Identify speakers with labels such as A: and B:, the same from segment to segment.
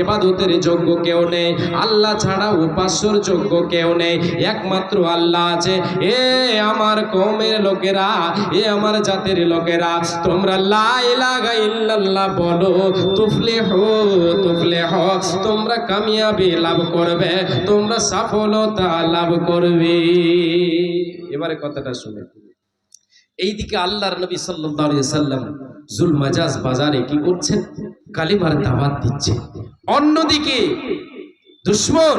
A: ইবাদতের যোগ্য কেউ নেই, আল্লাহ ছাড়া উপাস্যর যোগ্য কেউ নেই, একমাত্র আল্লাহ আছে। এ আমার কওমের লোকেরা, এ আমার জাতির লোকেরা, তোমরা লা ইলাহা ইল্লাল্লাহ বলো, তুফলিহু, তোমরা কামিয়াবি লাভ করবে, তোমরা সফলতা লাভ করবে। এবারে কথাটা শুনে, এইদিকে আল্লাহর নবী সাল্লাল্লাহু আলাইহি সাল্লাম জুল মাজাজ বাজারে কি করছেন? কালিমার দাওয়াত দিচ্ছে। অন্যদিকে দুশমন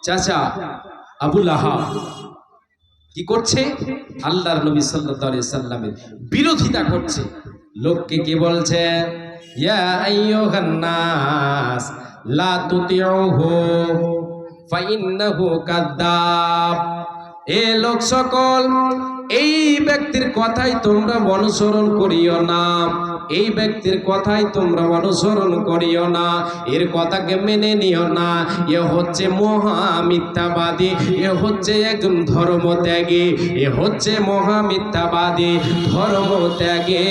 A: চাচা আবু লাহাব কি করছে? আল্লাহর নবী সাল্লাল্লাহু আলাইহি সাল্লামের বিরোধিতা করছে। লোককে কি বলছে? ইয়া আইয়ুহান নাস লা তুতিউহু ফাইন্নাহু কাযাব। এ লোক সকল, এই ব্যক্তির কথাই তোমরা অনুসরণ করিও না, এই ব্যক্তির কথাই তোমরা অনুসরণ করিও না, এর কথাকে মেনে নিও না। এ হচ্ছে মহা মিথ্যাবাদী, এ হচ্ছে একজন ধর্মত্যাগী, এ হচ্ছে মহা মিথ্যাবাদী, ধর্মত্যাগী।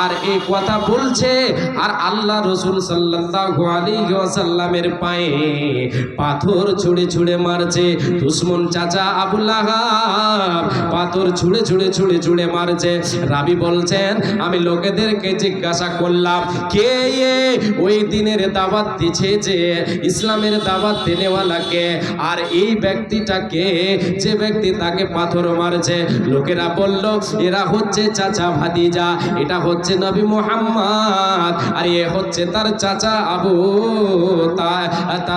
A: আর এই কথা বলছে, আর আল্লাহ রাসূল সাল্লাল্লাহু আলাইহি ওয়াসাল্লামের পায়ে পাথর ছুঁড়ে ছুঁড়ে মারছে। দুশমন চাচা আবু লাহাব পাথর ছুঁড়ে ছুঁড়ে ছুঁড়ে ছুঁড়ে মারছে। রাবি বলছেন, আমি লোকেদেরকে জিজ্ঞাসা করলাম, কে ওই দিনের দাওয়াত দিচ্ছে, যে ইসলামের দাওয়াত দেনেওয়ালাকে, আর এই ব্যক্তিটাকে, যে ব্যক্তি তাকে পাথর মারছে। লোকেরা বলল, এরা হচ্ছে চাচা ভাতিজা, এটা হচ্ছে নবী মুহাম্মদ, আর এ হচ্ছে তার চাচা আবু,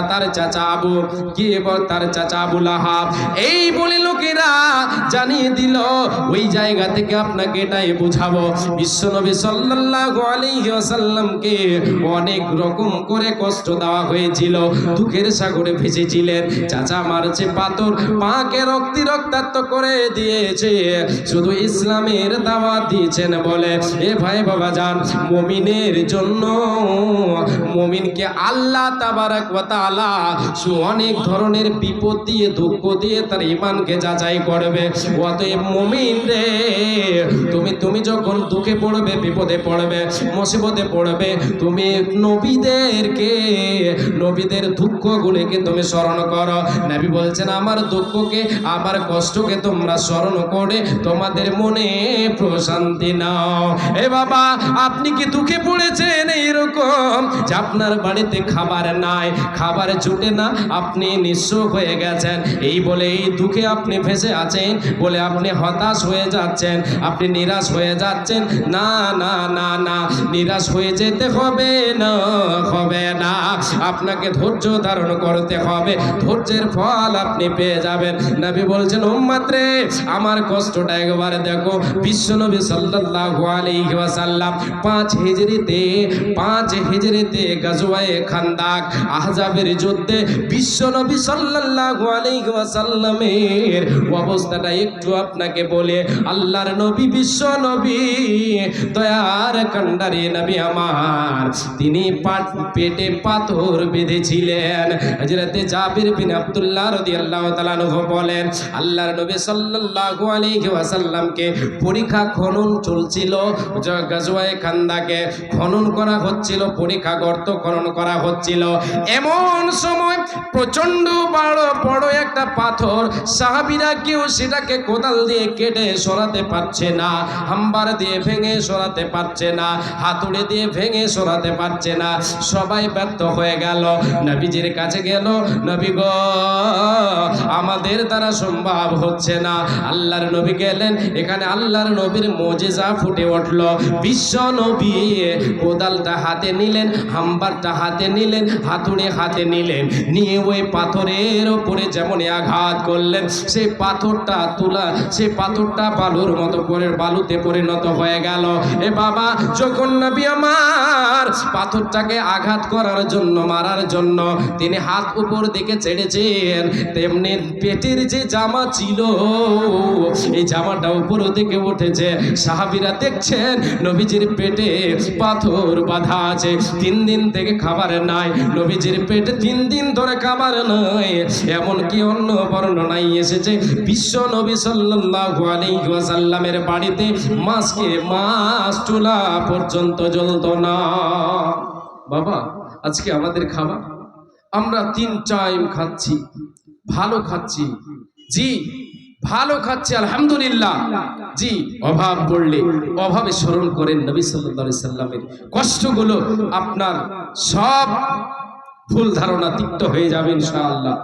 A: তার চাচা আবু কি, তার চাচা আবু লাহাব। এই বলে লোকেরা জানিয়ে দিল, ওই জায়গা থেকে আপনাকে এটাই বুঝাবো, বিশ্বনবী সাল্লাল্লাহু আলাইহি ওয়াসাল্লামকে অনেক রকম করে কষ্ট দেওয়া হয়েছিল, দুঃখের সাগরে ভেসেছিলেন। চাচা মারছে পাথর, পাকে রক্তাক্ত করে দিয়েছে, শুধু ইসলামের দাওয়াত দিয়েছেন বলে। এ ভাই বাবা যান, মুমিনের জন্য, মুমিনকে আল্লাহ তাবারাক ওয়া তাআলা অনেক ধরনের বিপদ দিয়ে, দুঃখ দিয়ে তার ঈমানকে যাচাই করবে। অতএব মুমিন রে, তুমি যখন দুঃখে পড়বে, বিপদে পড়বে, মুসিবতে পড়বে, তুমি নবীদের দুঃখগুলোকে তুমি স্মরণ করো। নবী বলছেন, আমার দুঃখকে, আমার কষ্টকে তোমরা স্মরণ করে তোমাদের মনে প্রশান্তি নাও। এ বাবা, আপনি কি দুঃখে পড়েছেন এইরকম যে আপনার বাড়িতে খাবার নাই, খাবার জুটে না, আপনি নিঃস্ব হয়ে গেছেন, এই বলে এই দুঃখে আপনি ফেঁসে আছেন বলে আপনি হতাশ হয়ে যাচ্ছেন, আপনি নিরাশ হয়ে যাচ্ছেন? না না না না, নিরাশ হয়ে যেতে হবে না, হবে না, আপনাকে ধৈর্য ধারণ করতে হবে, ধৈর্যের ফল আপনি পেয়ে যাবেন। নবী বলছেন, উম্মত রে, আমার কষ্টটা একবার দেখো। বিশ্বনবী সাল্লাল্লাহু আলাইহি ওয়াসাল্লাম 5 হিজরিতে গাজওয়ায়ে খান্দাক, আহজাবের যুদ্ধে বিশ্বনবী সাল্লাল্লাহু আলাইহি ওয়াসাল্লামের অবস্থাটা একটু আপনাকে বলে, আল্লাহর নবী, বিশ্ব নবী, দয়ার কান্ডারি নবী আমার, তিনি পেটে পাথর বেঁধেছিলেন। হযরতে জাবির বিন আব্দুল্লাহ রাদিয়াল্লাহু তাআলা আনহু বলেন, আল্লাহর নবী সাল্লাল্লাহু আলাইহি ওয়াসাল্লামকে পরীক্ষা খনন চলছিল, গাজওয়ায়ে খান্দাকে খনন করা হচ্ছিল, পরীক্ষা গর্ত খনন করা হচ্ছিল। এমন সময় প্রচন্ড বড় একটা পাথর, সাহাবীরা কেউ সেটাকে কোদাল দিয়ে কেটে সরাতে পারছে না, হাম্বার দিয়ে ভেঙে সরাতে পারছে না, হাতুড়ি দিয়ে ভেঙে সরাতে পারছে না, সবাই ব্যর্থ হয়ে গেল। নবীজির কাছে গেল, নবী গো, আমাদের দ্বারা সম্ভব হচ্ছে না। আল্লাহর নবী গেলেন, এখানে আল্লাহর নবীর মুজিজা ফুটে উঠল। বিশ্ব নবী কোদালটা হাতে নিলেন, হাম্বারটা হাতে নিলেন, হাতুড়ি হাতে নিলেন, নিয়ে ওই পাথরের উপরে যেমন আঘাত করলেন, সেই পাথরটা বালুর মতো করে বালুতে পরিণত হয়ে গেল। এ বাবা, যখন নবী আমার পাথরটাকে আঘাত করার জন্য, মারার জন্য তিনি হাত উপর দিকে ছেড়েছেন, তেমনি পেটের যে জামা ছিল, এই জামাটা উপর দিকে উঠেছে। সাহাবীরা দেখছেন নবীজির পেটে পাথর বাঁধা আছে, 3 দিন থেকে খাবার নাই, নবীজির পেটে 3 দিন ধরে খাবার নাই। এমনকি অন্য বর্ণনায় এসেছে, বিশ্ব নবী সাল্লাল্লাহু আলাইহি ওয়াসাল্লামের বাড়িতে মাস চুলা পর্যন্ত জ্বলত না। বাবা আজকে আমাদের খাবার, আমরা 3 টাইম খাচ্ছি, ভালো খাচ্ছি, জি ভালো খাচ্ছি আলহামদুলিল্লাহ, জি অভাব পড়লে অভাবে স্মরণ করেন নবী সাল্লাল্লাহু আলাইহি সাল্লামের কষ্টগুলো, আপনার সব ভুল ধারণা তিক্ত হয়ে যাবে ইনশাআল্লাহ।